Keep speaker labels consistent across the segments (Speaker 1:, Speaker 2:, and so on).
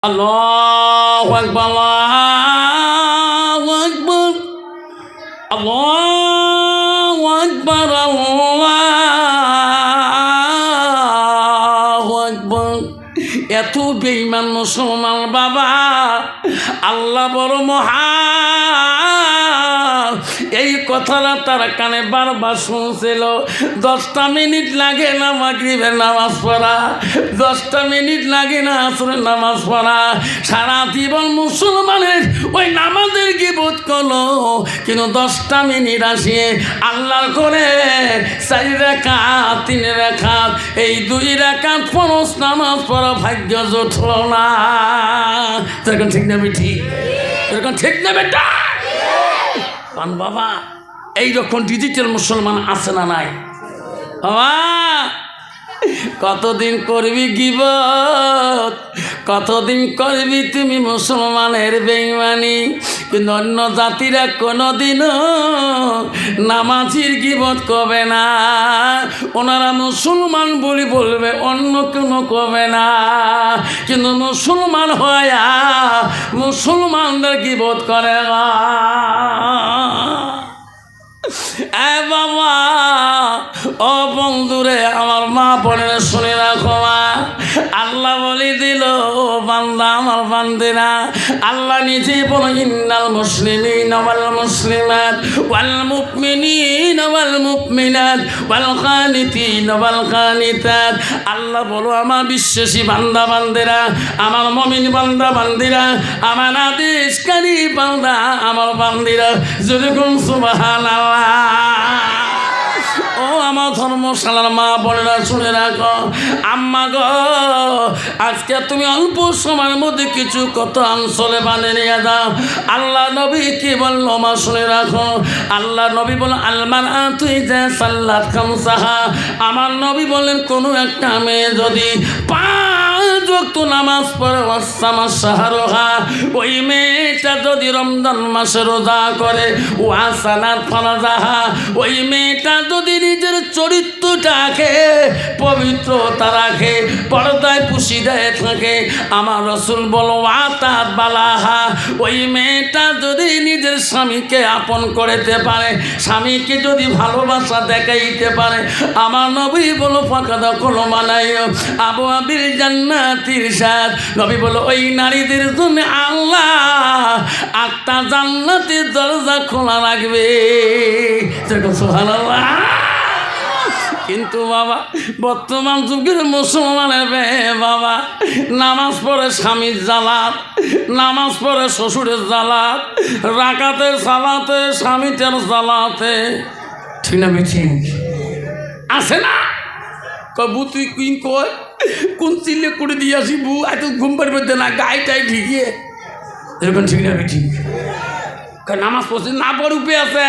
Speaker 1: আল্লাহু আকবার আল্লাহু আকবার আল্লাহু আকবার আল্লাহু আকবার। এত বেঈমান মুসলমান বাবা, আল্লাহ বড় মহান, এই কথাটা তার কানে বারবার শুনছিল। 10টা মিনিট লাগে না মাগরিবের নামাজ পড়া, 10টা মিনিট লাগে না আসরের নামাজ পড়া। সারা জীবন মুসলমানের ওই নামাজের গীবত করলো, কিন্তু 10টা মিনিট আসিয়ে আল্লাহর করে 4 রাকাত 3 রাকাত এই 2 রাকাত ফরজ নামাজ পড়া ভাগ্য জুটল না। তখন ঠিক না বেটি? তখন ঠিক না বেটা? কারণ বাবা এইরকম ডিজিটাল মুসলমান আছে না নাই? বাবা কতদিন করবি গীবত, কতদিন করবি তুমি মুসলমানের বেঈমানি? কিন্তু অন্য জাতিরা কোনোদিনও নামাজির গীবত করবে না, ওনারা মুসলমান বলি বলবে, অন্য কোনো করবে না। কিন্তু মুসলমান হয়া মুসলমানদের গীবত করে না। বাবা ও বন্ধুরে, আমার মা বোনেরা শুনে রাখো, আল্লাহ বলি দিল বান্দা আমার বান্দিরা, আল্লাহ নিজে বলো ইন্নাল মুসলিমিন ওয়াল মুসলিমাত ওয়াল মুমিনিন ওয়াল মুমিনাত ওয়াল কানিতিন ওয়াল কানিতাত। আল্লাহ বলো আমার বিশ্বাসী বান্দা বান্দিরা, আমার মুমিন বান্দা বান্দিরা, আমার আদেশকারী বান্দা আমার বান্দিরা, যেরকম সুবহানাল্লাহ। ও আমার ধর্মশালার মা বোনেরা শুনে রাখো, আম্মা গো আজকে তুমি অল্প সময়ের মধ্যে কিছু কত অঞ্চলে বানিয়ে নিয়ে যাও। আল্লাহ নবী কি বললো মা শুনে রাখো, আল্লাহ নবী বল আলমান তুই যা সাল্লাত খামসাহা। আমার নবী বলেন কোনো একটা মেয়ে যদি 5 ওয়াক্ত নামাজ পড়ে ওয়াসামা শাহরুহা, ওই মেয়েটা যদি রমজান মাসে রোজা করে ওয়াসানাত ফারাজাহা, ওই মেয়েটা যদি নিজের চরিত্রটাকে পবিত্রতা রাখে, পর্দায় পুশিদায় থাকে, আমার রাসূল বলো আতাত বালাহা, ওই মেয়েটা যদি নিজের স্বামীকে আপন করতে পারে, স্বামীকে যদি ভালোবাসা দেখাইতে পারে, আমার নবী বলো ফাকাদা কলো মানাইও আবু আবির জান্নাতির সাদ। নবী বলো ওই নারীদের জন্য আল্লাহ 8টা জান্নাতের দরজা খোলা রাখবে। সুবহানাল্লাহ। কিন্তু বাবা বর্তমান যুগের মুসলমানের বাবা নামাজ পড়ে স্বামীর জালাত, নামাজ পড়ে শ্বশুরের জালাত, রাকাতের সালাতে স্বামীটার জালাতে, ঠিক না বেঠি? আছে না কবু তুই কুইন কয় কোন চিল্লে করে দিয়ে আসি বু এত ঘুম পাড়বে না গায়েটাই ঠিকিয়ে, এরকম ঠিক না বেঠি? নামাজ পড়ছে না পড়ে উপে আছে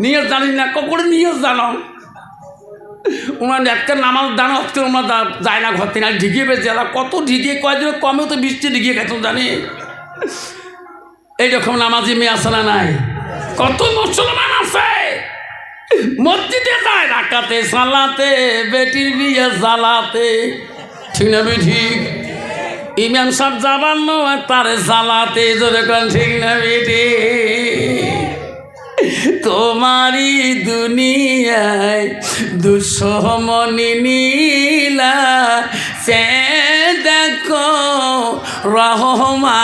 Speaker 1: নিয়ে জানিস না করে নিয়ে জানো ওনার একটা নামাজ দানো হচ্ছে ওনার যায় না ঘর থেকে ঢিকিয়ে পেয়েছে, এরা কত ঢিকিয়ে কয়েকদিন কমেও তো 20টি ঢিকিয়ে গেছে জানি। এইরকম নামাজি মেয়ে আছে না নাই? কত মুসলমান আছে মসজিদে যায় রাকাতে সালাতে, বেটির বিয়ে জালাতে, ঠিক না বেঠি? ইমাম সাহেব যাবার নয় তারে জালাতে, যেরকম ঠিক না বেঠি? তোমারি দুনিয়ায় দুঃসমনি নীলা সে দেখো রহমান,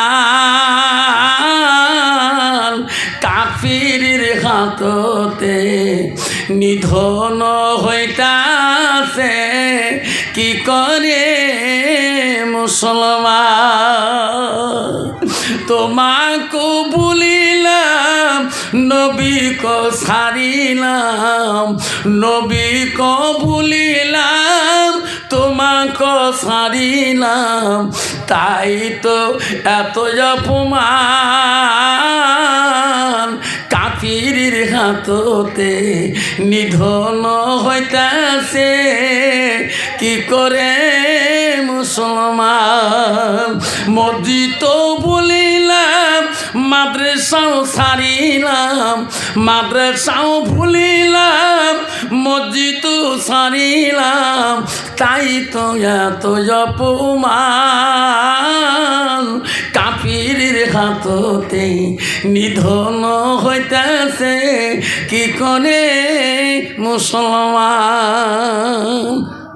Speaker 1: কাফিরের হাততে নিধন হইতাছে কি করে মুসলমান। তোমাকে বলিলাম নবী কো সারিলাম, নবী কো বলিলাম তোমাকে সারিলাম, তাই তো এত অপমান, কাফিরের হাততে নিধন হইতাছে কি করে মুসলমান। মসজিদ বলিলাম মাদ্রাসাও সারিলাম, মাদ্রাসাও ভুলিলাম, মসজিদ সারিলাম, তাই তো এত অপমান কাফিরের হাততে নিধন হইতেছে কি করে মুসলমান।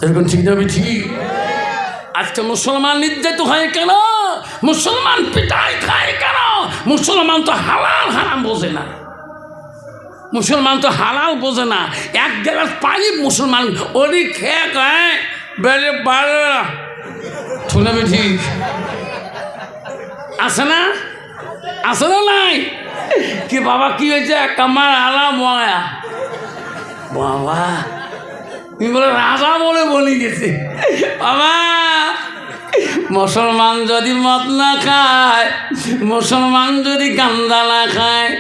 Speaker 1: এরকম ঠিক যাবে ঠিক। আজকে মুসলমান নির্যাতিত হয় কেন? মুসলমান পিটাই খায় কেন? মুসলমান তো হালাল হারাম বোঝে না। মুসলমান তো হালাল বোঝে না। এক গ্লাস পানি মুসলমান ওরই খেয়ে খায় বেড়ে বাড়ে শুনে ঠিক আছে না? আছে না নাই? কি বাবা কি হয়েছে? কামার আলা ময়া বাবা তুমি বলে রাজা বলে বলি গেছে বাবা। মুসলমান যদি মদ না খায়, মুসলমান যদি গান্দা না খায়,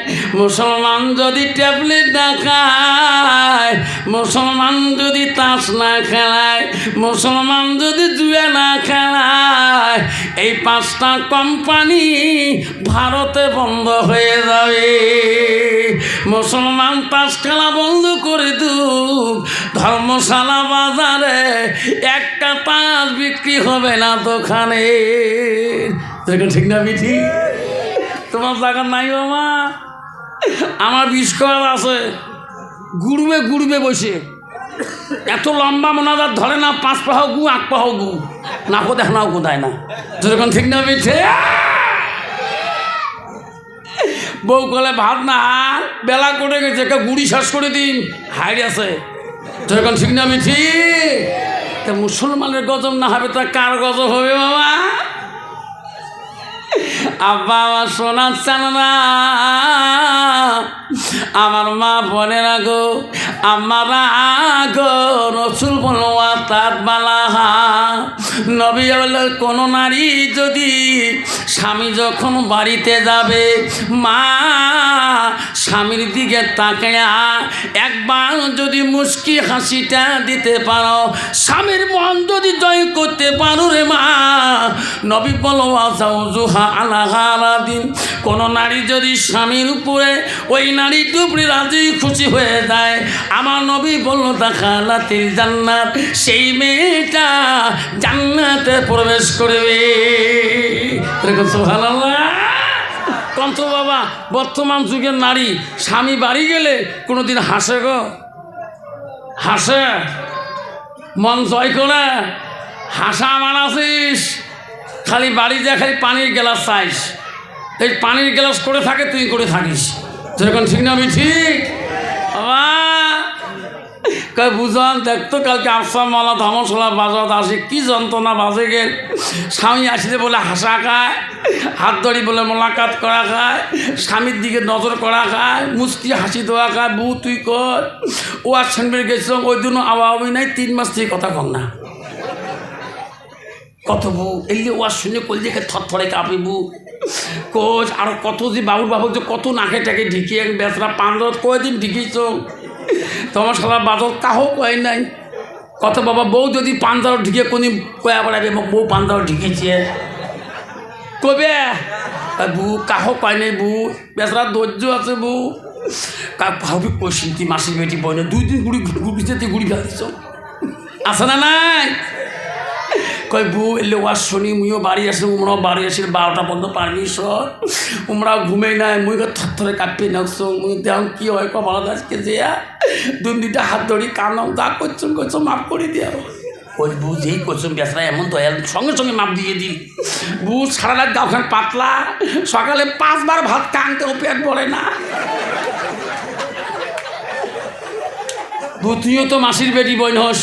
Speaker 1: মুসলমান যদি ট্যাবলেট না খায়, মুসলমান যদি তাস না খেলায়, মুসলমান যদি জুয়া না খেলায়, এই 5টা কোম্পানি ভারতে বন্ধ হয়ে যাবে। মুসলমান তাস খেলা বন্ধ করে দুক, ধর্মশালা বাজারে একটা তাস বিক্রি হবে না দোকানে। ঠিক না বিঠি? তোমার জায়গা নাই বাবা, আমার 20 কল আছে গুড়বে গুড়বে বসে এত লম্বা মোনাজাত ধরে না, 5 পাহ গু 8 পাহ গু নাকো দেখ নাও কোথায় না। যেরকম ঠিক না বিঠে? বউ কলে ভাত না বেলা করে গেছে, একটা গুড়ি শেষ করে দিন হাইড আছে। যেরকম ঠিক না বিঠি? তা মুসলমানের গজব না হবে তা কার গজব হবে বাবা? আব্বা আমার সোনার চানরা, আমার মা বোনেরা গো, আমারা গো, রসুল বলো তাঁত বালাহা। নবী বলল কোন নারী যদি স্বামী যখন বাড়িতে যাবে, মা স্বামীর দিকে তাকায়া একবার যদি মুস্কি হাসিটা দিতে পারো, স্বামীর মন যদি জয় করতে পারো রে মা, নবী বলো আসাউজুহা আলাহারা দিন। কোন নারী যদি স্বামীর উপরে ওই নারীর উপরে রাজি খুশি হয়ে যায়, আমার নবী বলল দাখালাতিল জান্নাত, সেই মেয়েটা জান্নাতে প্রবেশ করবে। সুবহানাল্লাহ। কন্ত বাবা বর্তমান যুগের নারী স্বামী বাড়ি গেলে কোনোদিন হাসে গো? হাসে? মন জয় করে হাসা আমার আছিস? খালি বাড়ি যা খালি পানির গ্লাস চাইস, এই পানির গ্লাস করে থাকে তুই করে থাকিস। যেরকম ঠিক না আমি ঠিক বাবা? কই বুঝান দেখতো কালকে আফসার মালা ধর্মশালা বাজাত আসে কি যন্ত্রণা বাজে গেল। স্বামী আসলে বলে হাসা খায়, হাত ধরি বলে মোলাকাত করা খায়, স্বামীর দিকে নজর করা খায়, মুস্কি হাসি দেওয়া খায়। বউ তুই কর ও আর শুনবে গেছিলাম ওই দিনও আওয়াবি নাই, 3 মাস থেকে কথা কম না। কত বউ এলে ওয়ার শুনে কল দেখে থরথরে কাঁপি বউ কোচ। আর কত যে বাবুর বাবু যে কত নাকে টাকে ঢিকিয়ে বেচরা 5 কয়দিন ঢিকিয়েছ তোমার সারা বাদর কাহো কয় নাই। কত বাবা বউ যদি 5 ঢিকিয়ে কোনি কয়া বেড়াবে বউ 5 ঢিকিয়েছে কবে বউ কাহো কয় নাই। বউ বেচরা ধৈর্য আছে বউ ভাবি কইসি মাসির বেটি বই না 2 দিন গুড়ি ফেলতেছ আছে না নাই? কয় বউ এলে ওয়ার শুনি মুইও বাড়ি আসে, উমরাও বাড়ি আসে 12টা পর্যন্ত পারমিশন, উমরাও ঘুমে নাই। মুই থরথরে কাঁপিয়ে নাকছ মুই দেখ কি হয় কমাল আজকে যে 2টা হাত ধরি কানাও যা করছো মাফ করে দিয়া। ওই বউ যেই করছো বেসরা এমন দয়াল সঙ্গে সঙ্গে মাপ দিয়ে দিল। বউ সারা রাত গাওখান পাতলা, সকালে 5 বার ভাত কানতেও পেট পড়ে না। বউ তুইও তো মাসির বেটি বইন হস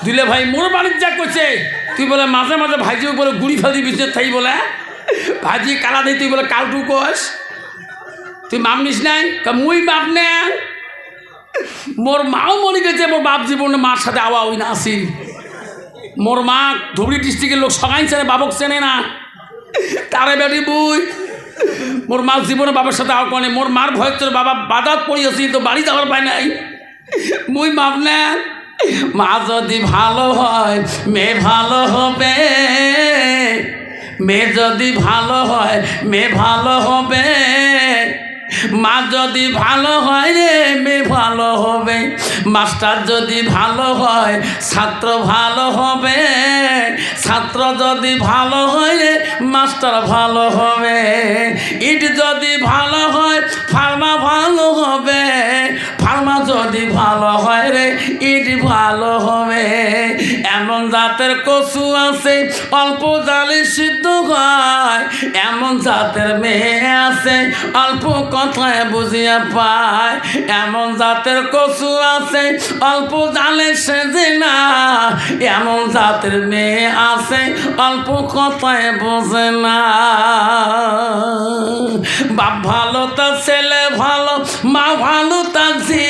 Speaker 1: দিলে ভাই মোর বাড়ির যা করছে তুই বলে মাঝে মাঝে ভাইজিও বলে গুড়ি ফেলি বিচে থাই বলে ভাইজি কালা দিই তুই বলে কালটু কস তুই মাপ নিস নাই মুই বাপ নে। মোর মাও মরে গেছে, মোর বাপ জীবনে মার সাথে আওয়া ওই না আসি। মোর মা ধুবড়ি ডিস্ট্রিক্টের লোক সবাই চেনে, বাবক চেনে না তারে বেটি বুই। মোর মা জীবনে বাবার সাথে আওয়া করে, মোর মার ভয় তোর বাবা বাদাত পড়িয়েছি তো বাড়ি যাওয়ার পায় নাই। মুই বাপ নে মা যদি ভালো হয় মেয়ে ভালো হবে, মেয়ে যদি ভালো হয় মেয়ে ভালো হবে, মা যদি ভালো হয় রে মেয়ে ভালো হবে, মাস্টার যদি ভালো হয় ছাত্র ভালো হবে, ছাত্র যদি ভালো হয় রে মাস্টার ভালো হবে, ইট যদি ভালো হয় ফার্মা ভালো হবে, ফার্মা যদি ভালো হয় রে ইট ভালো হবে। এমন জাতের কচু আছে অল্প জালে সিদ্ধ হয়, এমন জাতের মেয়ে আছে অল্প কথায় বুঝিয়া পায়, এমন জাতের কচু আছে অল্প জালে সেজে না, এমন জাতের মেয়ে আছে অল্প কথায় বোঝে না। বাপ ভালো তার ছেলে ভালো, মা ভালো তার ঝি,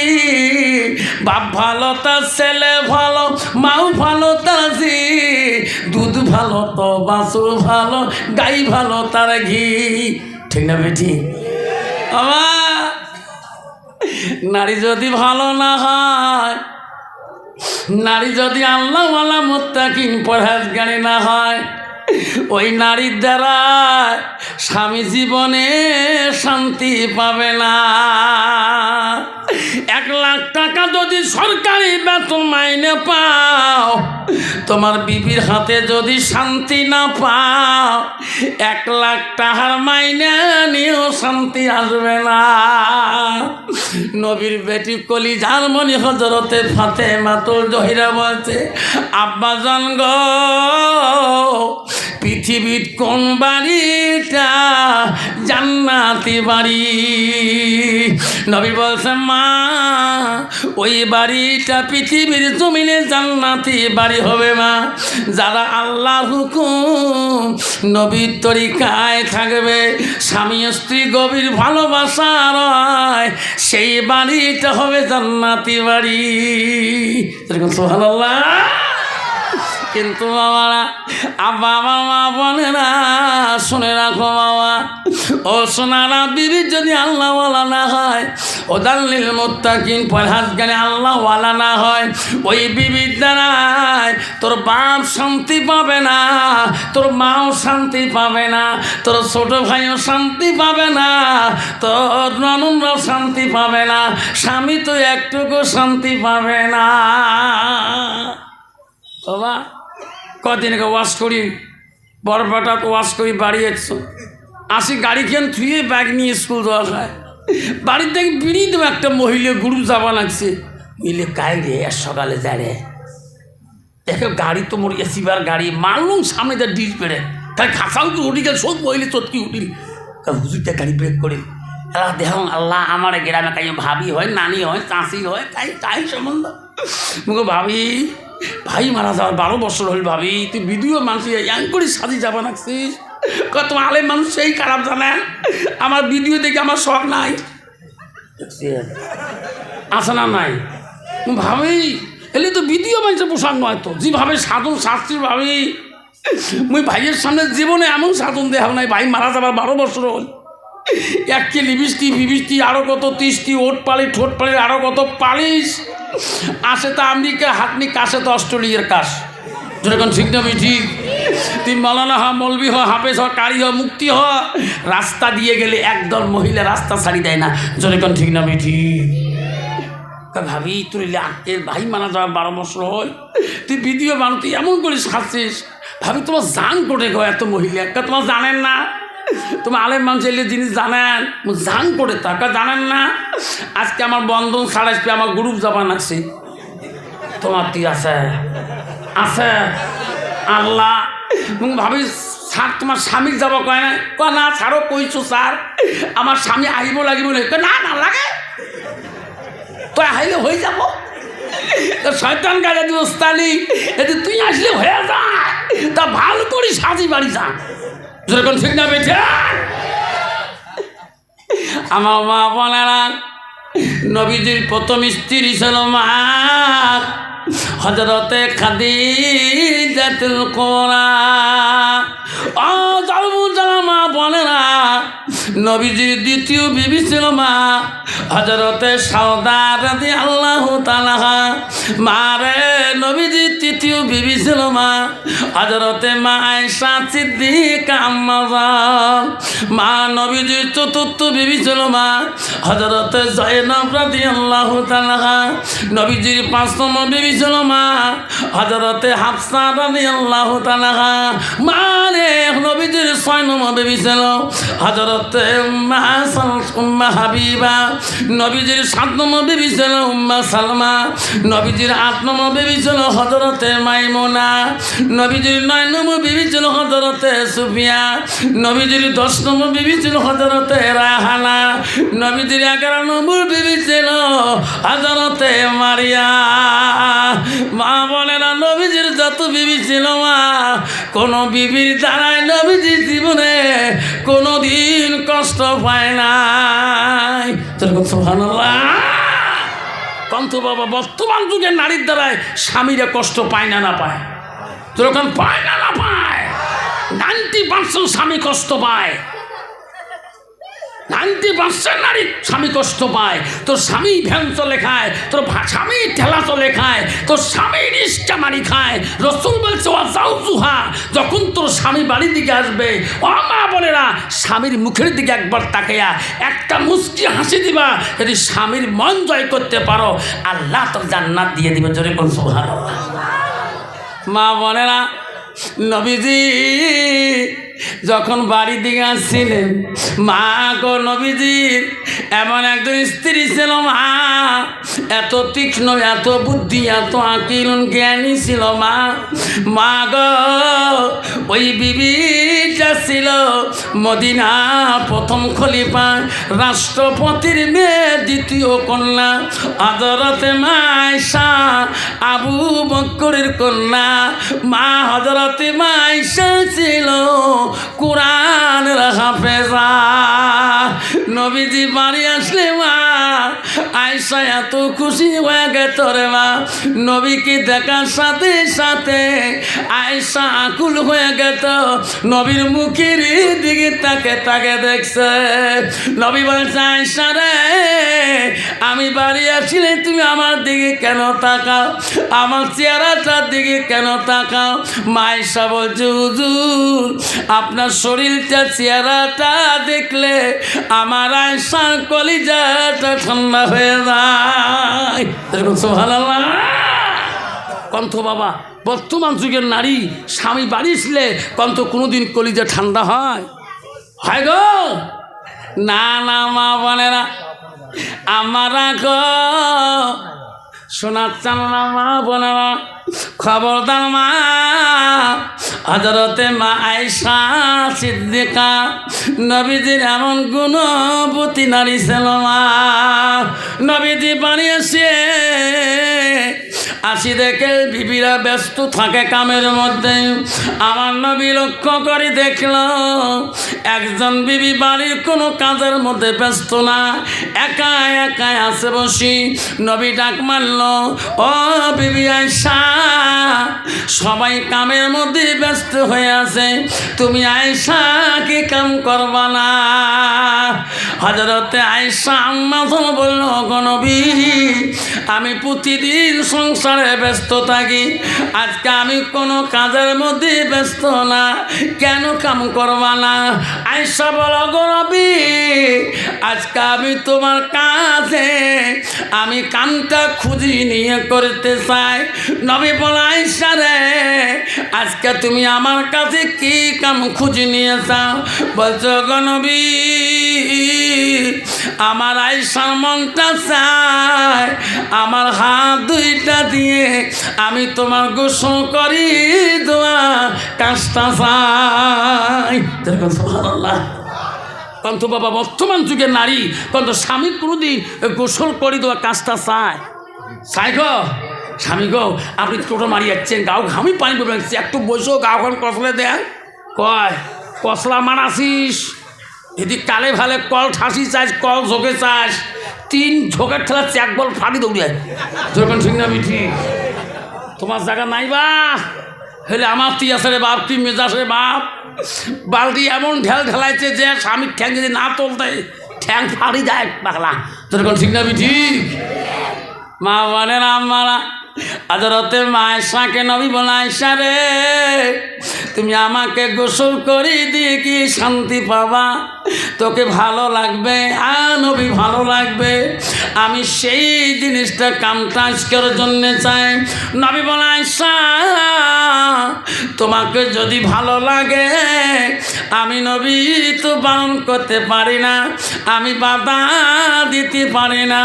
Speaker 1: বাপ ভালো তার ছেলে ভালো, মাও ভালো তার ঝি, দুধ ভালো তো বাছুর ভালো, গাই ভালো তার ঘি। ঠিক না বেটি? আমার নারী যদি ভালো না হয়, নারী যদি আল্লাহওয়ালা মুত্তাকিন পরহেজগারি না হয়, ওই নারীর দ্বারা স্বামী জীবনে শান্তি পাবে না। 1 লাখ টাকা যদি সরকারি বেতন মাইনে পাও, তোমার বিবির হাতে যদি শান্তি না পাও, 1 লাখ টাকার মাইনে নিয়েও শান্তি আসবে না। নবীর বেটি কলিজার মনি হযরতে ফাতেমাতুল জোহরা বলছে, আব্বা জান গো, পৃথিবীর কোন বাড়িটা জান্নাতি বাড়ি? নবী বলছে, মা ওই বাড়িটা পৃথিবীর জমিনে জান্নাতি বাড়ি হবে মা, যারা আল্লাহর হুকুম নবীর তরিকায় থাকবে, স্বামী স্ত্রী গভীর ভালোবাসা রয়, সেই বাড়িটা হবে জান্নাতি বাড়ি। সুবহানাল্লাহ। কিন্তু বাবারা, বাবা মা বোনেরা শুনে রাখো বাবা ও সোনারা, বিবি যদি আল্লাহওয়ালা না হয়, ও দাল্লিল মুত্তাকিন পরহেজগারে আল্লাহওয়ালা না হয়, ওই বিবির দ্বারাই তোর বাপ শান্তি পাবে না, তোর মাও শান্তি পাবে না, তোর ছোট ভাইও শান্তি পাবে না, তোর ননদরাও শান্তি পাবে না, স্বামী তো একটুকু শান্তি পাবে না। বাবা কদিন ওয়াশ করি, বরপাটা ওয়াশ করি, বাড়ি আসি, গাড়ি খেন থুয়ে ব্যাগ নিয়ে স্কুল যাওয়া হয়, বাড়ির থেকে বেরিয়ে দেবো, একটা মহিলা গ্রুপ যাওয়া লাগছে, মিলে গাই রে সকালে যায় রে, দেখো গাড়ি তো মোর এসিবার গাড়ি, মারলুম সামনে তার ডিল পেড়ে, তাই খাসাও কি উঠি গেল, সব মহিলা চটকি উঠিল, হুজুরটা গাড়ি ব্রেক করে, দেখো আল্লাহ আমার গ্রামে তাই ভাবি হয়, নানি হয়, চাষি হয়, তাই তাই সম্বন্ধ মুখে ভাবি, ভাই মারা যাওয়ার 12 বছর হল, ভাবি তুই ভিডিও মানুষ ইয়াং করে সাজি যাবা নাকছিস, কত আলেম মানুষ সেই খারাপ জানেন, আমার ভিডিও দেখে আমার শখ নাই, আছে না নাই? ভাবি এলে তো ভিডিও মানুষের পোশাক নয় তো, যেভাবে সাধন শাস্ত্রী ভাবি, মুই ভাইয়ের সামনে জীবনে এমন সাধন দেখাব নাই, ভাই মারা যাবার 12 বছর হল, 1 কে লিপস্টিক ফিবিস্টিক আরও কত 30টি ওট পালি ঠোঁট পালির আরও কত পালিশ, আসে তো আমেরিকা হাতনি, কাশে তো অস্ট্রেলিয়ার কাশ, যেরকম ঠিক না ঠিক? তুই মৌলানা হ, মৌলবি হ, হাফেজ হ, কারি হ, মুক্তি হ, রাস্তা দিয়ে গেলে একদল মহিলা রাস্তা ছাড়ি দেয় না, যেরকম ঠিক না ঠিক? ভাবি তুই এর ভাই মানা যাওয়ার 12 বছর হয়, তুই ভিডিও বানো, তুই এমন করে সাজছিস, ভাবি তোমার জান কোটে গো এত মহিলা, তোমার জানেন না, তোমার আলেম মানুষ এলে জিনিস জানেন, জান করে তাকে জানেন না। আজকে আমার বন্ধন ছাড়াইছে, আমার গ্রুপ যাবান আছে, তোমার তুই আছে আছে আল্লাহ, ভাবি স্যার তোমার স্বামীর যাব কয় না, না ছাড়ো কইছো স্যার, আমার স্বামী আহিব লাগিব, না না লাগে তো হাইলে হয়ে যাব, শয়তান কাজে তুই ওস্তালি, এতে তুই আসলে হয়ে যা, তা ভালো করে সাজি বাড়ি যা, যেরকম ঠিক না বেঠে? আমার মা বোনেরা, নবীজির প্রথম স্ত্রী ছিল মা হযরতে খাদিজাতুল কুবরা। ও মা বোনেরা, নবীজির দ্বিতীয় বিবি ছিল মা হযরতে সাউদা রাদিয়াল্লাহু তাআলা। মারে নবীজি নবীজির তৃতীয় বিবি ছিল মা হযরতে মা আয়েশা সিদ্দিকা আম্মা জান। মা নবীজির চতুর্থ বিবি ছিল মা হযরতে যায়েনব রাদিয়াল্লাহু তাআলা। নবীজির পাঁচ নম্বর বিবি ছিল মা হযরতে হাফসা রাদিয়াল্লাহু তাআলা। মানে নবীজির ছয় নম্বর বিবি ছিল হযরতে উম্মা হাবিবা। নবীজির সাত নম্বর বিবি ছিল উম্মা সালমা। নবীজির আট নম্বর বিবি ছিল হযরতে মাইমুনা। নবীজির নয় নম্বর বিবি ছিল হযরতে সুফিয়া। নবীজির 10 নম্বর বিবি ছিল হযরতে রাহানা। নবীজির 11 নম্বর বিবি ছিল হযরতে মারিয়া। মা বলে না নবীজির যত বিবি ছিল মা কোনো বিবির দ্বারাই নবীজির জীবনে কোনোদিন কষ্ট পায় নাই। সুবহানাল্লাহ। কন্ত বাবা বর্তমান যুগের নারীর দ্বারাই স্বামীরা কষ্ট পায় না পায়? যখন পায় না পায় 90% স্বামী কষ্ট পায়। 90% নারী স্বামী কষ্ট পায়। তোর স্বামী ভ্যান চলে খায়, তোর স্বামী ঠেলা চলে খায়, তোর স্বামী রিস্কা মারি খায়। রাসূল বলছে ওয়াজাউজুহা, যখন তোর স্বামী বাড়ির দিকে আসবে ও মা বোনেরা স্বামীর মুখের দিকে একবার তাকাইয়া একটা মুচকি হাসি দিবা। যদি স্বামীর মন জয় করতে পারো আল্লাহ তোর জান্নাত দিয়ে দিবে। জোরে বল সুবহানাল্লাহ। মা বোনেরা নবীজি যখন বাড়ির দিকে আসছিলেন মা গো নবীজির এমন একজন স্ত্রী ছিল মা, এত তীক্ষ্ণ, এত বুদ্ধি, এত আকিল জ্ঞানী ছিল মা। মা গো ওই বিবিটা ছিল মদিনা প্রথম খলিফা, রাষ্ট্রপতির মেয়ে, দ্বিতীয় কন্যা হযরতে মা আয়েশা, আবু বকরের কন্যা। মা হযরতে মা আয়েশা ছিল কুরআনের হাফেজা। নবীজি বাড়ি আসলে মা আয়েশা এত খুশি হয়ে গেত রে মা। নবীকে দেখার সাথে সাথে আয়েশা আকুল হয়ে গেত। নবীর মুখের দিকে তাকে তাকে দেখছে। নবী বলছে আয়েশা রে আমি বাড়ি আসলে তুমি আমার দিকে কেন তাকাও, আমার চেহারাটার দিকে কেন তাকাও? মা আয়েশা বলছে হুজুর আপনার শরীরটা চেহারাটা দেখলে আমার আয়েশার কলিজাটা ঠান্ডা হয়ে যায়। সুবহানাল্লাহ। কণ্ঠ বাবা বর্তমান যুগের নারী স্বামী বাড়ি আসলে কণ্ঠ কোনোদিন কলিজা ঠান্ডা হয় গো? না না মা বোনেরা আমারা গো শোনাচ্ছেন না মা বোনেরা, খবরদার মা হযরতে মা আয়েশা সিদ্দিকা নবীজির এমন গুণবতী নারী ছিল মা। নবীজি বাড়ি আসি দেখে বিবিরা ব্যস্ত থাকে কামের মধ্যে। আমার নবী লক্ষ্য করে দেখল একজন বিবি বাড়ির কোনো কাজের মধ্যে ব্যস্ত না, একা একাই আছে বসি। নবী ডাক মারল ও বিবি আয়েশা, সবাই কামের মধ্যে ব্যস্ত হয়ে আছে, তুমি আয়েশা কি কাম করবা না? হযরতে আয়েশা আম্মা বলল গো নবী আমি প্রতিদিন সংসারে ব্যস্ত থাকি, আজকে আমি কোনো কাজের মধ্যে ব্যস্ত না, কেন কাম করবা না? আয়েশা বল গো নবী আজকে আমি তোমার কাছে আমি কামটা খুঁজি নিয়ে করতে চাই। নবী বল আয়েশা রে আজকে তুমি আমার কাছে কি কাম খুঁজি নিয়ে চাও? বলছো গো নবী আমার আয়েশার মনটা চায় আমার হাত দুইটা দিয়ে আমি তোমার গোসল করি দোয়া কাজটা চাই। সুবহানাল্লাহ। কন্ত বাবা বর্তমান যুগের নারী কন্ত স্বামী কোনোদিন গোসল করি দেওয়া কাজটা চায় গো? স্বামী গো আপনি টোটো মারি যাচ্ছেন, গাও ঘামি পানি পড়ে যাচ্ছে, একটু বসো গাও ঘাম কসলে দেয়। কয় কসলা মানাসিস যদি কালে ভালে কল ঠাসি চাস, কল ঝোঁকে চাস, 3 ঝোঁকের ঠেলা 1 বল ফাঁড়ি দৌড়িয়ে যখন ঠিক না বিঠি তোমার জায়গা নাই বা হলে আমার তুই আছে রে বাপ, তুই মেজাজ রে বাপ। বালতি এমন ঢেলাইছে যে স্বামীর ঠ্যাং যদি না তুলতে ঠ্যাং ফাড়ি যায় পাগলা, তোর ঠিক না বিঠি? মা বোনেরা আমারা হযরতে মা আয়েশাকে নবী বলে, আয়েশা রে, তুমি আমাকে গোসল করে দিয়ে কি শান্তি পাবা? তোকে ভালো লাগবে? নবী ভালো লাগবে। আমি সেই জিনিসটা কামটা আজকের জন্যে চাই। নবী বলে, আয়েশা তোমাকে যদি ভালো লাগে, আমি নবী তো বারণ করতে পারি না, আমি বাধা দিতে পারি না।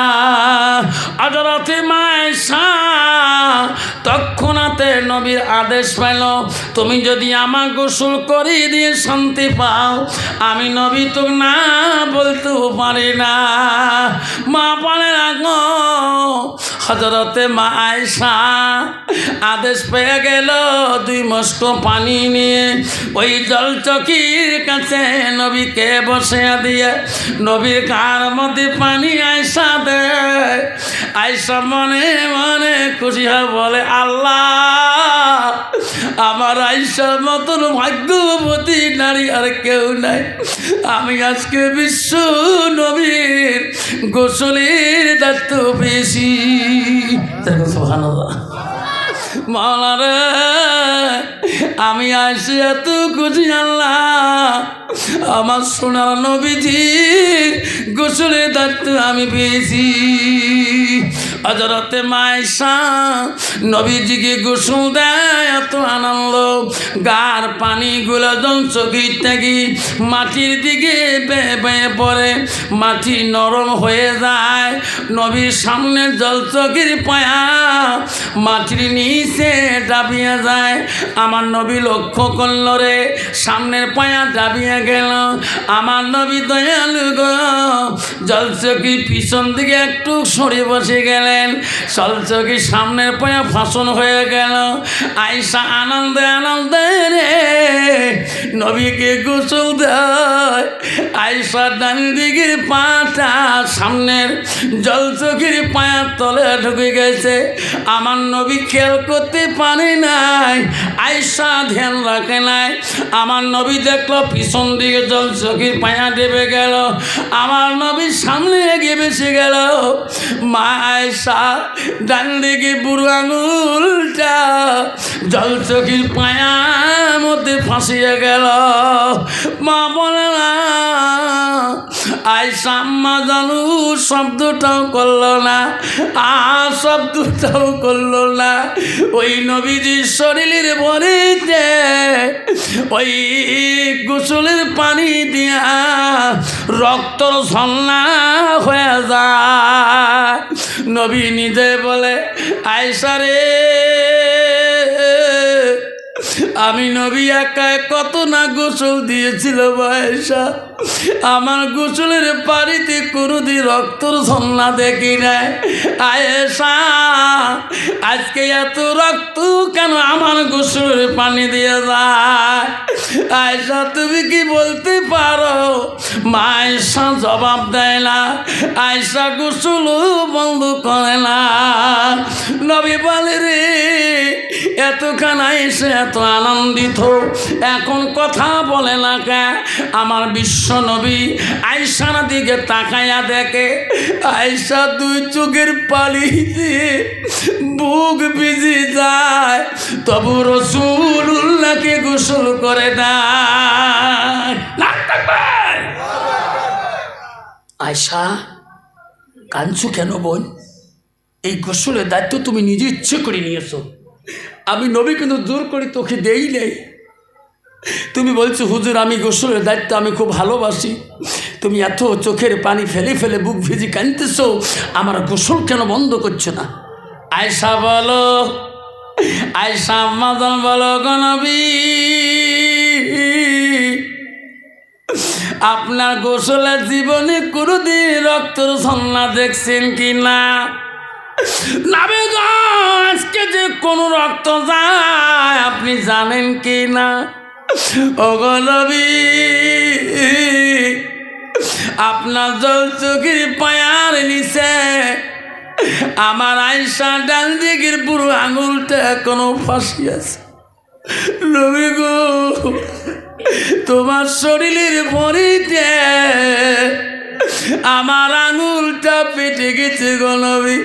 Speaker 1: হযরতে মা আয়েশা তৎক্ষণাতে নবীর আদেশ পেল, তুমি যদি আমার গোসল করে দিয়ে শান্তি পাও, আমি নবী তো না বলতেও পারি না। মা বলে রাখো, হযরতে মা আয়েশা আদেশ পেয়ে গেল, 2 মস্ক পানি নিয়ে ওই জলচকির কাছে নবীকে বসে দিয়ে নবীর গার মধ্যে পানি আয়েশা দেয়। আয়েশা মনে মনে খুশি হয়ে বলে, আল্লাহ, আমার আয়েশার মতন ভাগ্যবতী নারী আর কেউ নাই। আমি আজকে বিশ্ব নবীর গোসলের দায়িত্ব পেয়েছি। সুবহানাল্লাহ। মাওলা রে, আমি আয়েশা এত খুশি, আল্লাহ আমার সোনার নবীজি গোসলের দায়িত্ব আমি পেয়েছি। হযরতে মা আয়েশা নবীজিকে গোসল দেয়, এত আনন্দ, গার পানিগুলো জলচকির থেকে মাটির দিকে বেয়ে বেয়ে পড়ে, মাটি নরম হয়ে যায়। নবীর সামনে জলচকির পায়া মাটির নিচে ডাবিয়ে যায়। আমার নবী লক্ষ্য করল রে, সামনের পায়া ডাবিয়ে গেল। আমার নবী দয়ালু গো, জলচকি পিছন দিকে একটু সরে বসে গেলেন, জলচকি সামনের পায়া ফাঁসন হয়ে গেল। আয়েশা আনন্দে আনন্দে রে নবীকে গোসল দেয়। আয়েশা ডান দিকের পাটা সামনের জলচকির পায়ার তলে ঢুকে গেছে। আমার নবী খেয়াল করতে পারে নাই, আয়েশা ধ্যান রাখে নাই। আমার নবী দেখলো পিছন দিকে জলচকির পায়া ডেবে গেল, আমার নবী সামনে এগিয়ে বেসে গেল। মা আয়েশা ডান দিকে বুড়ো আঙুলটা জলচকির পায়ার মধ্যে ফাঁসিয়ে গেল। মা বলে না, আয়েশা আম্মা জানু শব্দটাও করলো না, শব্দটাও করলো না। ওই নবীজির শরীরের ভরিতে ওই গোসলের পানি দিয়া রক্তর ঝর্ণা হয়ে যায়। নবী নিজে বলে, আয়েশা রে, আমি নবী একা কত না গোসল দিয়েছিল আয়েশা, আমার গোসলের পানিতে কোনোদিন রক্তর ঝর্ণা দেখি নাই। আয়েশা আজকে এত রক্ত কেন আমার গোসলের পানি দিয়ে যায়? আয়েশা তুমি কি বলতে পারো? মা আয়েশা জবাব দেয় না, আয়েশা গোসলও বন্ধ করে না। নবী বলে রে, এতখান আয়েশা এত আনন্দিত, এখন কথা বলে না কে? আমার বিশ্ব নবী আয়েশার দিকে তাকাইয়া দেখে, আয়েশা 2 চোখের পানি দিয়ে বুক ভিজে যায়, তবু রাসূলুল্লাহকে গোসল করে না। আয়েশা কাঁদছো কেন বোন? এই গোসলের দায়িত্ব তুমি নিজে ইচ্ছে করে নিয়েছো, আমি নবী কিন্তু জোর করে তোকে দেই নেই। তুমি বলছো হুজুর আমি গোসলের দায়িত্ব আমি খুব ভালোবাসি, তুমি এত চোখের পানি ফেলে ফেলে বুক ভিজি কাঁদতেছো, আমার গোসল কেন বন্ধ করছো না? আয়েশা বলো, আয়েশা আম্মাজান বলো, গো নবী আপনার গোসলের জীবনে কোনোদিন রক্তর ঝর্ণা দেখছেন কি না? নবী গো, আজকে যে কোনো রক্ত যায় আপনি জানেন কি না? ওগো নবী, আপনার জলচকির পায়ার নিচে আমার আয়েশা ডান দিকের পুরো আঙুলটা এখনো ফাঁসি আছে। নবী গো, তোমার শরীরের ভরিতে আমার আঙুলটা পেটে গেছে গো নবী,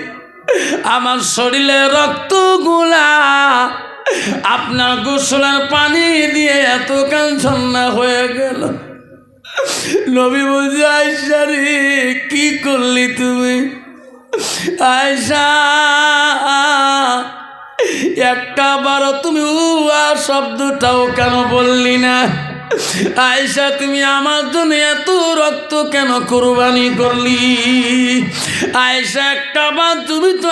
Speaker 1: আমার শরীরে রক্তগুলা আপনার গোসলের পানি দিয়ে এত কাঞ্চনা হয়ে গেল। নবী বলছে, আয়েশা রে, কি করলি তুমি? আয়েশা, একটা বারো তুমি উয়া শব্দটাও কেন বললি না? আয়েশা, তুমি আমার জন্য এত রক্ত কেন কোরবানি করলি? আয়েশা, একটা বার তুমি তো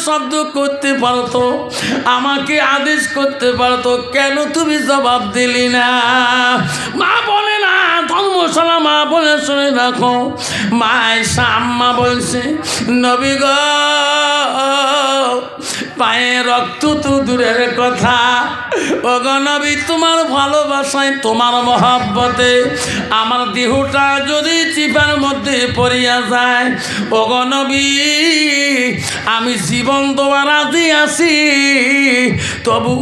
Speaker 1: শব্দ করতে পারতো, আমাকে আদেশ করতে পারতো, কেন তুমি জবাব দিলি না? মা বলে না, ধর্মশালা মা বলে শুনে রাখো। মা আয়েশা আম্মা বলছে, নবী গো, পায়ে রক্ত তো দূরের কথা, ওগো নবী, তোমার ভালোবাসায়, তোমার মহব্বতে আমার দেহটা যদি চিপার মধ্যে পড়িয়া যায়, ওগো নবী, আমি জীবন দেওয়ার রাজি আছি, তবু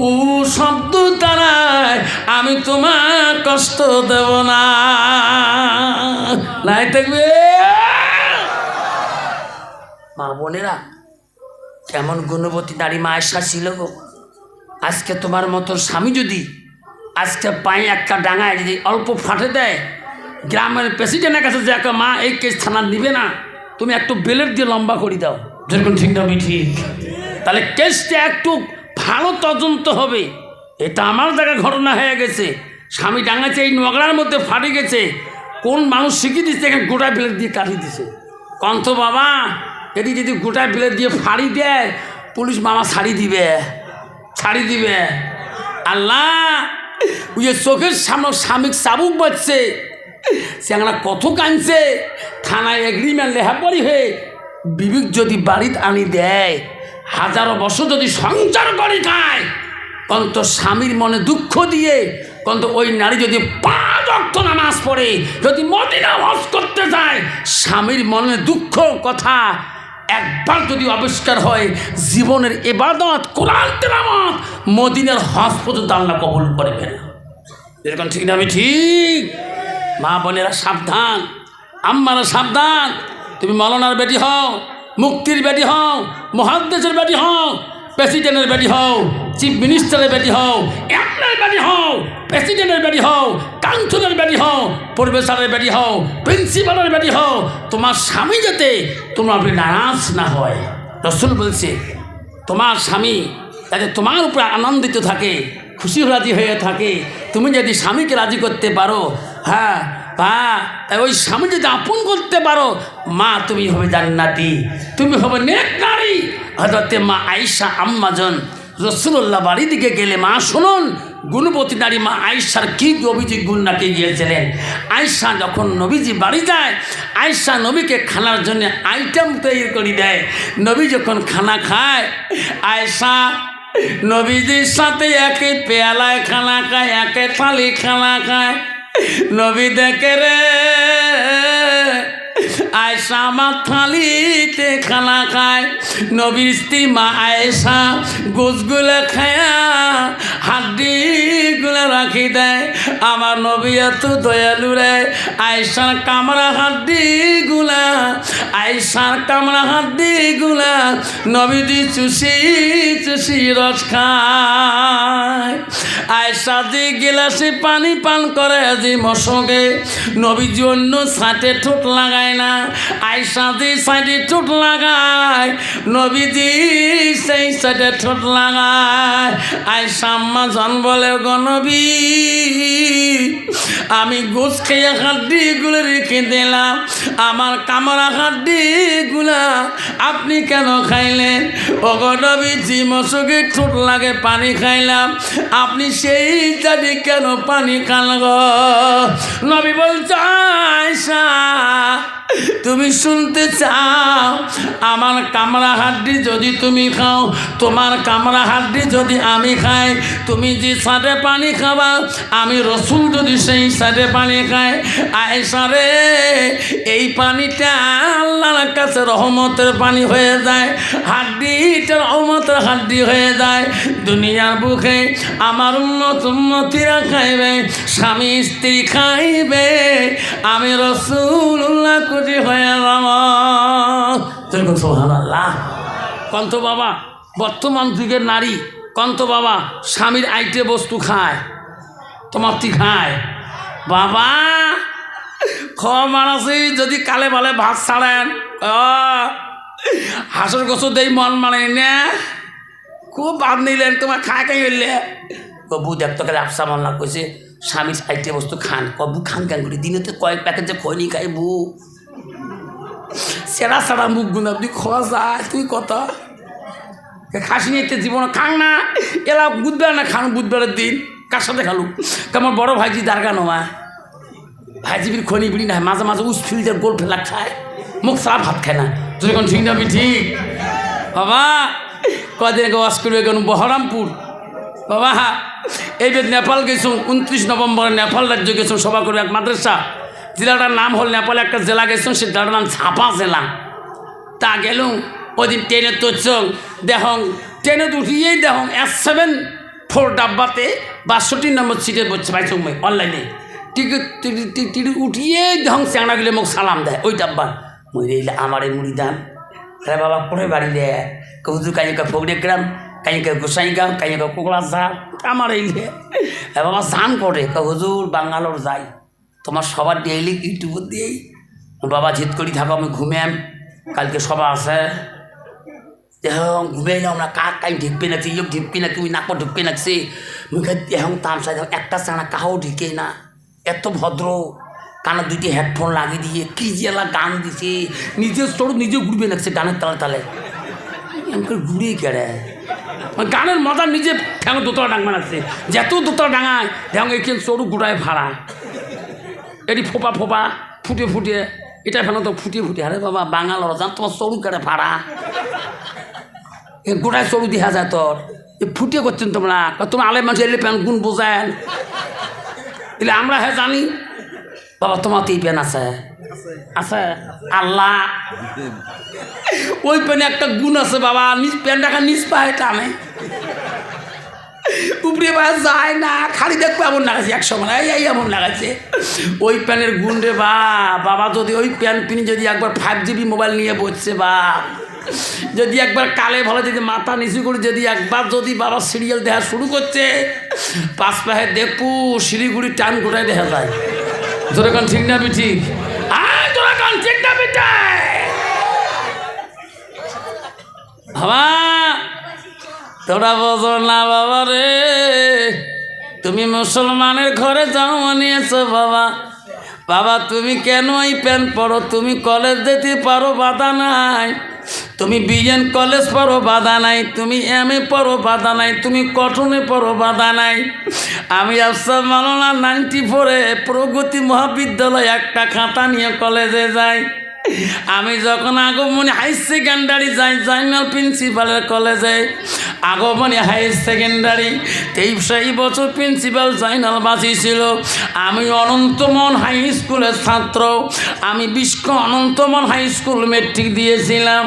Speaker 1: শব্দ দ্বারায় আমি তোমার কষ্ট দেব না। নাই থাকবে মা বোনেরা, কেমন গুণবতী নারী মা আয়েশা ছিল গো। আজকে তোমার মতো স্বামী যদি আজকে পায়ে একটা ডাঙায় যদি অল্প ফাটে দেয়, গ্রামের প্রেসিডেন্টের কাছে যে একটা মা এই কেস থানা নিবে না, তুমি একটু বেলেট দিয়ে লম্বা করে দাও, যেরকম ঠিক না ঠিক, তাহলে কেসটা একটু ভালো তদন্ত হবে। এটা আমার জায়গায় ঘটনা হয়ে গেছে, স্বামী ডাঙাচ্ছে, এই নোংরার মধ্যে ফাটে গেছে, কোন মানুষ শিখিয়ে দিচ্ছে, এখানে গোটা বেলেট দিয়ে কাটিয়ে দিছে। কন্ত বাবা, এটি যদি গোটা বেলেট দিয়ে ফাড়ি দেয়, পুলিশ মামা ছাড়ি দিবে। আল্লাহ, ওই যে চোখের সামনে স্বামী চাবুক বাজছে, সেখানে কত কাঁদছে, থানায় এগ্রিমেন্ট লেহাপড়ি হয়ে বিবেক যদি বাড়িতে আনি দেয়, হাজারো বছর যদি সংসার করে খায়, কন্ত স্বামীর মনে দুঃখ দিয়ে, কন্ত ওই নারী যদি 5 ওয়াক্ত নামাজ পড়ে, যদি মদিনা হজ করতে যায়, স্বামীর মনে দুঃখ কথা একবার যদি আবিষ্কার হয়, জীবনের ইবাদত, কোরআন তেলাওয়াত, মদিনার হজ পর্যন্ত আল্লাহ কবুল করবে না। এরকম ঠিক না? আমি ঠিক? মা বোনেরা সাবধান, আম্মারা সাবধান। তুমি মৌলানার বেটি হও, মুক্তির বেটি হও, মুহাদ্দিসের বেটি হও, প্রেসিডেন্টের বেটি হও, চিফ মিনিস্টারের বেটি হও, এমএলএর বেটি হও, প্রেসিডেন্টের বেটি হও, কাউন্সিলরের বেটি হও, প্রফেসরের বেটি হও, প্রিন্সিপালের বেটি হও, তোমার স্বামী যাতে তোমার নারাজ না হয়। রাসূল বলছে, তোমার স্বামী যাতে তোমার উপরে আনন্দিত থাকে, খুশি রাজি হয়ে থাকে, তুমি যদি স্বামীকে রাজি করতে পারো, হ্যাঁ, ওই স্বামী যদি আপন করতে পারো, মা তুমি হবে জান্নাতি, তুমি হবে নেক নারী। হযরতে মা আয়েশা আম্মাজন রাসূলুল্লাহ বাড়ি দিকে গেলে, মা শুনুন, গুণবতী নারী মা আয়েশার কী অভিযোগ গুণ নাকি গিয়েছিলেন। আয়েশা যখন নবীজি বাড়ি যায়, আয়েশা নবীকে খানার জন্য আইটেম তৈরি করে দেয়। নবী যখন খানা খায়, আয়েশা নবীজির সাথে একই পেয়ালায় খানা খায়, একে থালি খানা খায়। নবী দেখে রে, আয়েশা আমার থালিতে খানা খায়। নবীর স্ত্রী মা আয়েশা গোশগুলো খায়া হাড্ডিগুলো রাখি দেয়। আমার নবী এত দয়ালু রে, আয়েশার কামড়া হাড্ডিগুলা, আয়েশার কামড়া হাড্ডিগুলা নবীজি চুষি চুষি রস খায়। আয়েশা যে গিলাসে পানি পান করে, যে মশকে, নবীজি অন্য সাথে ঠোঁট লাগায় না, আয়েশা যে সাইডে ঠোঁট লাগায়, নবীজি সেই সাইডে ঠোঁট লাগায়। আয়েশা আম্মা জান বলে, গো নবী, আমি গোস খেয়ে হাড্ডিগুলো রেখে দিলাম, আমার কামড়া হাড্ডিগুলা আপনি কেন খাইলেন? ও গো নবী, যে মশকে ঠোঁট লাগে পানি খাইলাম, আপনি সেই জানি কেন পানি খান গো? নবী বলছে, আয়েশা তুমি শুনতে চাও, আমার কামড়া হাড্ডি যদি তুমি খাও, তোমার কামড়া হাড্ডি যদি আমি খাই, তুমি যে সাথে পানি খাবা, আমি রসুল যদি সেই সাথে পানি খাই, আয়েশা রে, এই পানিটা আল্লাহর কাছে রহমতের পানি হয়ে যায়, হাড্ডিটা রহমতের হাড্ডি হয়ে যায়। দুনিয়ার বুকে আমার উম্মতিরা খাইবে, স্বামী স্ত্রী খাইবে, আমি রাসূলুল্লাহ খুশি হয়ে যাব। সুবহানাল্লাহ। কন্ত বাবা বর্তমান যুগের নারী কন্ত বাবা স্বামীর আইটে বস্তু খায় তোমার তি খায় বাবা খাওয়া মানাছি যদি কালে বালে ভাত ছাড়েন হাঁসের গোছ দেই মন মানে না খুব বাদ নিলেন তোমার খায় খাই হইলে কবু দেখতে গেলে আপসা মাল্লা কইছে স্বামীর আইটে বস্তু খান কবু খান কেন করি দিনে তো কয়েক প্যাকেট যে খয়নি খাই বু সেরা সারা মুখ গুণ আপনি খাওয়া যায় তুই কত খাসি নিতে জীবন খান না এলা বুধবার না খান বুধবারের দিন কার সাথে খালু কেমন বড় ভাইজি দারগা নমা ভাইজিবির খনি বিড়ি না মাঝে মাঝে উসফিলদের গোল ফেলা খায় মুখ সারা ভাত খায় না তুই এখন ঠিক নাবি ঠিক বাবা কদিন আগে ওয়াশ করবে কেন বহরমপুর বাবা এইবার নেপাল গেছো 29 নভেম্বরে নেপাল রাজ্য গেছো সভা করে এক মাদ্রাসা জেলাটার নাম হল নেপালে একটা জেলা গেছো সে জেলাটার নাম ঝাপা জেলা তা গেলুম ওই দিন ট্রেনে তোরছং দেখং ট্রেনে উঠিয়েই দেখং S74 ডাব্বাতে 62 নম্বর সিটে বসছে ভাই সময় অনলাইনে টিকিট উঠিয়েই দেখং চ্যাংড়াগুলো মোক সালাম দেয় ওই ডাব্বা মই রেলে আমার এই মুড়ি দাম রে বাবা পরে বাড়ি রে হুজুর কাইকা ফগড়ে গ্রাম কাইকা গোসাইগাঁও কাইকা কোকড়া ঝাড় আমার এই বাবা স্নান করে হুজুর বাঙ্গালোর যাই তোমার সবার ডেইলি ইউটিউব দিয়েই বাবা জিদ করি থাকো আমি ঘুমেম কালকে সভা আছে এখন ঘুমে এলাম না কাক কাই ঢিকবে না ইয়োগ ঢিকবি না তুমি নাকো ঢুকবে নাকছে মুখে এখন তামসাই একটা চানা কাহাও ঢিকে না এত ভদ্র কানে দুটি হেডফোন লাগিয়ে দিয়ে কি জেলা গান দিছে নিজের চড় নিজে ঘুরবে লাগছে গানের তালে তালে এমন ঘুরিয়ে কেড়ে গানের মজা নিজে ঠ্যাং দোতলা ডাঙা লাগছে যেত দোতলা ডাঙায় ঠ্যাং এখানে চড়ু গুড়ায় ভাড়া এটি ফোপা ফোপা ফুটে ফুটে এটা ফেলো তো ফুটে ফুটে আরে বাবা বাঙালরা জান তোমার চড়ু কেড়ে ভাড়া এ গোটায় চড়ু দেখা যায় তোর এ ফুটে করছেন তোমরা তোমার আলে মানুষ এলে প্যান গুণ বোঝায় এলে আমরা হ্যাঁ জানি বাবা তোমার তো এই প্যান আছে আছে আল্লাহ ওই প্যানে একটা গুণ আছে বাবা নিজ প্যান টাকা নিজ পায়ে টানে উপরে পায়ে যায় না খালি দেখবো এমন লাগাচ্ছে এক সময় এই এমন লাগাচ্ছে ওই প্যানের গুণ রে বাবা যদি ওই প্যান পিনি যদি একবার 5GB মোবাইল নিয়ে বসছে বা যদি একবার কালে ভালো যদি মাথা নিচু করে যদি একবার যদি বাবা সিরিয়াল দেখা শুরু করছে 5 পায়ে দেখবো শিলিগুড়ি টান গোটায় দেখা যায় তোরা কান ঠিক না বিঠি তোরা কান ঠিক না বিঠে বাবা তোরা বোঝো না বাবা রে তুমি মুসলমানের ঘরে জন্ম নিয়েছো বাবা বাবা তুমি কেন এই প্যান্ট পরো তুমি কলেজ যেতে পারো বাধা নাই তুমি বিএন কলেজ পড়ো বাধা নাই তুমি MA পড়ো বাধা নাই তুমি কটনে পড়ো বাধা নাই আমি আফসার মাওলানা 94-এ প্রগতি মহাবিদ্যালয় একটা খাতা নিয়ে কলেজে যাই আমি যখন আগমনী হাই সেকেন্ডারি যাই জয়নাল প্রিন্সিপালের কলেজে আগমনী হাই সেকেন্ডারি 23 বছর প্রিন্সিপাল জয়নাল বাসী ছিল আমি অনন্তমন হাই স্কুলের ছাত্র আমি অনন্তমন হাই স্কুল মেট্রিক দিয়েছিলাম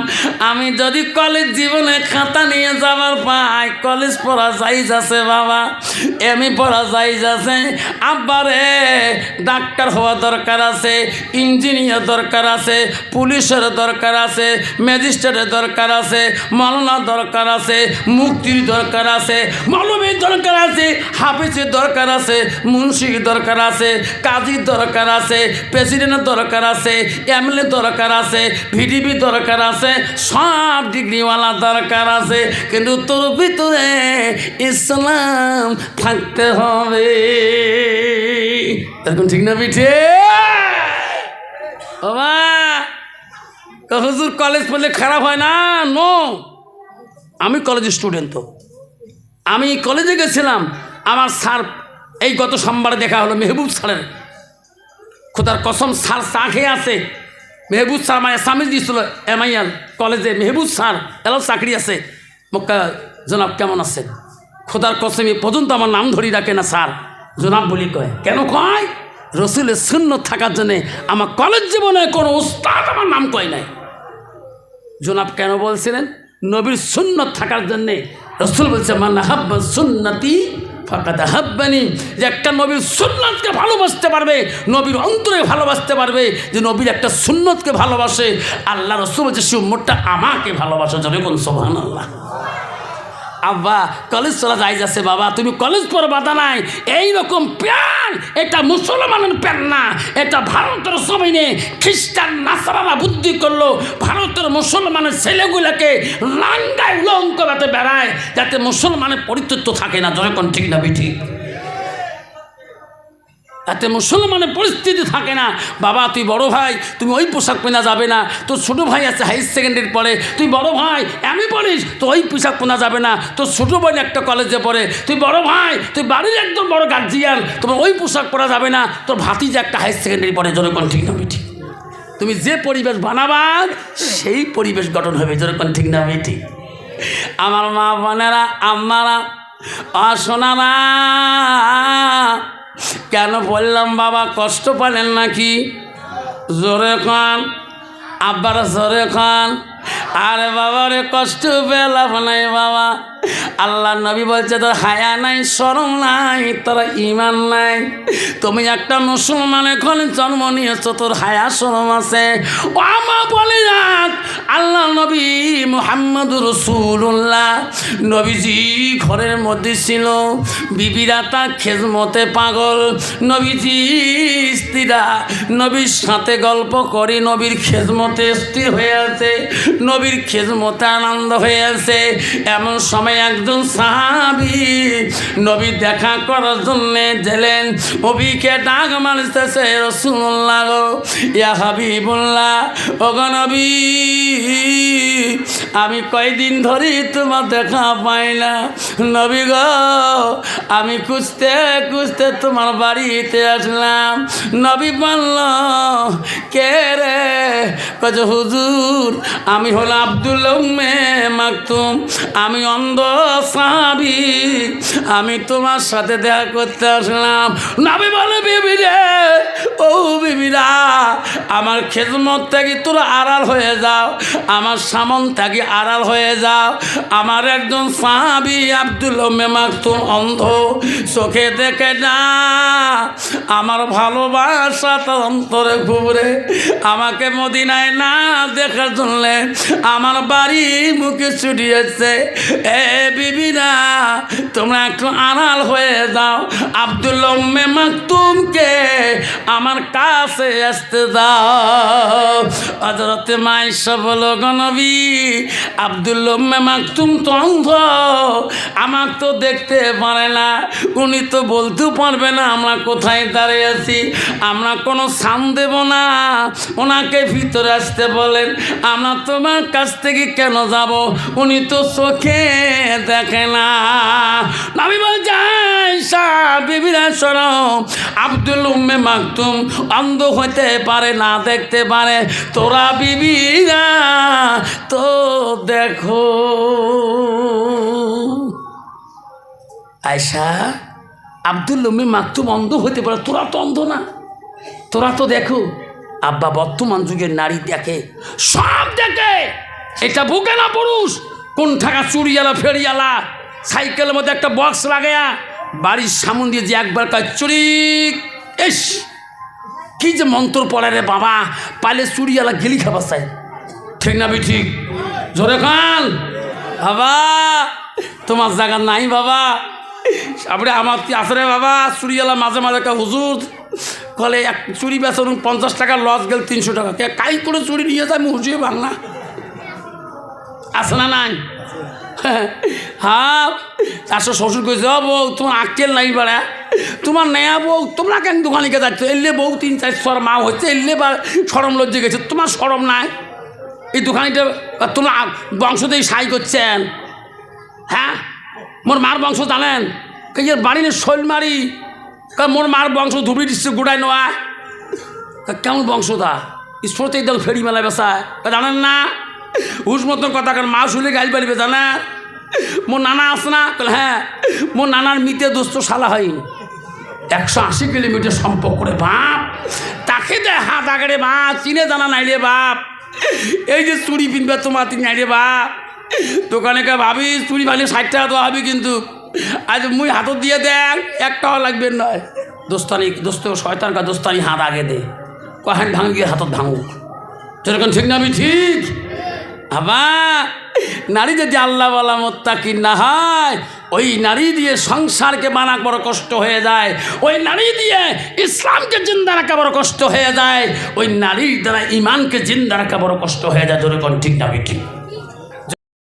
Speaker 1: আমি যদি কলেজ জীবনে খাতা নিয়ে যাওয়ার পাই কলেজ পড়া যাইজ আছে বাবা MA পড়া যাইজ আছে আব্বারে ডাক্তার হওয়া দরকার আছে ইঞ্জিনিয়ার দরকার আছে পুলিশের দরকার আছে ম্যাজিস্ট্রেটের দরকার আছে মাওলানা দরকার আছে মুক্তির দরকার আছে মৌলবীর দরকার আছে হাফিজের দরকার আছে মুন্সির দরকার আছে কাজীর দরকার আছে প্রেসিডেন্টের দরকার আছে MLA দরকার আছে VDP দরকার আছে সব ডিগ্রিওয়ালা দরকার আছে কিন্তু তোর ভিতরে ইসলাম থাকতে হবে এখন ঠিক না পিঠে বাবা হুজুর কলেজ পড়লে খারাপ হয় না নো আমি কলেজের স্টুডেন্ট তো আমি কলেজে গেছিলাম আমার স্যার এই গত সোমবারে দেখা হলো মেহবুব স্যারের খোদার কসম স্যার চা খেয়ে আছে মেহবুব স্যার আমার অ্যাসামিজ দিয়েছিল MIL কলেজে মেহবুব স্যার এলো চাকরি আছে মক্কা জনাব কেমন আছে খোদার কসম এ পর্যন্ত আমার নাম ধরি রাখে না স্যার জনাব বলি কয় কেন কয় রসুলের সুন্নত থাকার জন্যে আমার কলেজ জীবনে কোনো উস্তাদ আমার নাম কয় নাই জনাব কেন বলছিলেন নবীর সুন্নত থাকার জন্যে রসুল বলছে মান হাব্বা সুন্নতি ফাকাদ হাব্বানি, যে একটা নবীর সুন্নতকে ভালোবাসতে পারবে, নবীর অন্তরে ভালোবাসতে পারবে, যে নবীর একটা সুন্নতকে ভালোবাসে, আল্লাহ রাসূল বলছে সে উম্মতটা আমাকে ভালোবাসে। জোরে কোন সুবহানাল্লাহ। আব্বা কলেজ চলা যাই যাচ্ছে, বাবা তুমি কলেজ পড়ো বাধা নাই, এইরকম প্যান এটা মুসলমানের প্যান না, এটা ভারতের জমিনে খ্রিস্টান নাসারারা বুদ্ধি করলো, ভারতের মুসলমানের ছেলেগুলোকে লাঙ্গায় উলঙ্গ যাতে বেড়ায়, যাতে মুসলমানের পরিতৃপ্ত থাকে না। যখন ঠিক না ঠিক, এতে মুসলমানের পরিস্থিতি থাকে না। বাবা তুই বড় ভাই, তুমি ওই পোশাক পরা যাবে না, তোর ছোটো ভাই আছে হাই সেকেন্ডারি পড়ে, তুই বড় ভাই আমি পড়িস, তো ওই পোশাক পরা যাবে না, তোর ছোটো বোন একটা কলেজে পড়ে, তুই বড় ভাই, তুই বাড়ির একদম বড় গার্জিয়ান, তোমার ওই পোশাক পরা যাবে না, তোর ভাতিজা একটা হাই সেকেন্ডারি পড়ে। যেরকম ঠিক না ঠিক, তুমি যে পরিবেশ বানাবা সেই পরিবেশ গঠন হবে। যেরকম ঠিক না ঠিক। আমার মা বোনেরা, আম্মারা, সোনারা, কেন বললাম বাবা কষ্ট পেলেন নাকি? জোরে খান আব্বারা, জোরে খান। আরে বাবা রে কষ্ট পেলাম নাই বাবা। আল্লাহ নবী বলছে তোর হায়া নাই, শরম নাই, তোর ইমান নাই। তুমি একটা মুসলমান এখন জন্ম নিয়েছো, তোর হায়া শরম আছে। ও আমার বলে যাক, আল্লাহ নবী মুহাম্মদুর রাসূলুল্লাহ নবীজি ঘরের মধ্যে ছিল, বিবিরা তার খেজমতে পাগল, নবীজি স্ত্রীরা নবীর সাথে গল্প করে নবীর খেজমতে স্থির হয়ে আছে, নবীর খেজমতে আনন্দ হয়ে আছে। এমন সময় একজন সাহাবী নবী দেখা করার জন্য গেলেন, নবীকে ডাক মারতেছে, রাসূলুল্লাহ গো, ইয়া হাবিবুল্লাহ, ওগো নবী আমি কয়দিন ধরে তোমার দেখা পাই না, নবী গো আমি খুঁজতে খুঁজতে তোমার বাড়িতে আসলাম। নবী বলল কে রে? কজ হুজুর আমি হলো আব্দুল্লাহ উম্মে মাকতুম, আমি অন্ধ সাহাবী, আমি তোমার সাথে দেখা করতে আসলাম। নবী বলে বিবি রে, ও বিবিরা আমার খেদমত থেকে তোরা আড়াল হয়ে যাও, আমার সামন থেকে আড়াল হয়ে যাও। আমার একজন সাহাবী আব্দুল্লাহ উম্মে মাকতুম অন্ধ, চোখে দেখে না, আমার ভালোবাসা তার অন্তরে ঘুরে, আমাকে মদিনায় না দেখার জন্য আমার বাড়ি মুখে ছুটিয়েছে। এ বিবিরা তোমরা একটু আড়াল হয়ে যাও, আব্দুল্লাহ উম্মে মাকতুমকে আমার কাছে আসতে দাও। হযরতে মায়েশা বলল গো নবী, আব্দুল্লাহ উম্মে মাকতুম তো অন্ধ, আমার তো দেখতে পারে না, উনি তো বলতেও পারবে না আমরা কোথায় দাঁড়িয়ে আছি, আমরা কোনো সান দেব না, ওনাকে ভিতরে আসতে বলেন, আমরা তোমার কাছ থেকে কেন যাব, উনি তো চোখে দেখে না। নবী বলছে আয়েশা বিবিরা শোনো, আব্দুল্লাহ উম্মে মাকতুম অন্ধ হতে পারে না, দেখতে পারে, তোরা বিবিরা তো দেখো। আয়েশা আব্দুল্লাহ উম্মে মাকতুম অন্ধ হতে পারে, তোরা তো অন্ধ না, তোরা তো দেখো। আব্বা বর্তমান যুগের নারী দেখে, সব দেখে, এটা বুকে না পুরুষ, কোন ঠাকা চুরিয়ালা ফেরিয়ালা সাইকেলের মধ্যে একটা বক্স লাগায়া বাড়ির সামন দিয়ে যে একবার কাজ চুরি, এস কি যে মন্ত্র পড়ে রে বাবা, পালে চুরিয়ালা গেলি খাবার চাই। ঠিক না ঠিক? জোরে খান বাবা, তোমার জায়গা নাই বাবা। তারপরে আমার আসরে বাবা চুরিয়ালা মাঝে মাঝে একটা হুজুর বলে এক চুরি বেচন 50 টাকা লস গেল 300 টাকা, কে কাই করে চুরি নিয়ে যায় মুজিয়ে বাংলা আছে না নাই? হ্যাঁ আসো শ্বশুর কইছে বউ তোমার আক্কেল নাই বাড়া, তোমার নেয়া বউ তোমরা কেন দোকানিকে যাচ্ছ, এলে বউ 3-4 মা হচ্ছে, এলে বা সরম লজ্জে গেছে, তোমার সরম নাই? এই দোকানিটা তোমরা বংশতেই সাই করছেন। হ্যাঁ মোর মার বংশ জানেন, কে বাড়ি নেই শৈলমারি, মোর মার বংশ ধুবড়ি ডিস্ট্রিক্ট গোড়ায় নেওয়া, কেমন বংশটা স্পোর্টে একদম ফেরি মেলায় বেসায়, জানেন না? হুস মতন কথা কারণ মা শুলে গাইল পারিবে জানা। মোর নানা আছে না? হ্যাঁ মোর নানার মিতে দোস্ত শালা হয় 180 কিলোমিটার সম্পর্ক করে বাপ, তাকে দে হাত আগে বাপ, চিনে জানা নাই রে বাপ, এই যে চুড়ি পিনবে তোমার তিন নাই রে বাপ, দোকানে কে ভাবি চুড়ি ভালো 60 টাকা দেওয়া হবে, কিন্তু আজ মুই হাতত দিয়ে দেখ একটাও লাগবে নয় দোস্তানি দোস্ত শয়তান কা দোস্তানি হাত আগে দে কহেন ভাঙিয়ে হাতত ভাঙুক যেরকম ঠিক না আমি ঠিক আবার নারী যদি আল্লাহ বলা মোত্তাকি না হয় ওই নারী দিয়ে সংসারকে মানা বড় কষ্ট হয়ে যায় ওই নারী দিয়ে ইসলামকে জিন্দা রাখা বড় কষ্ট হয়ে যায় ওই নারীর দ্বারা ইমানকে জিন্দা রাখা বড় কষ্ট হয়ে যায় যেরকম ঠিক না আমি ঠিক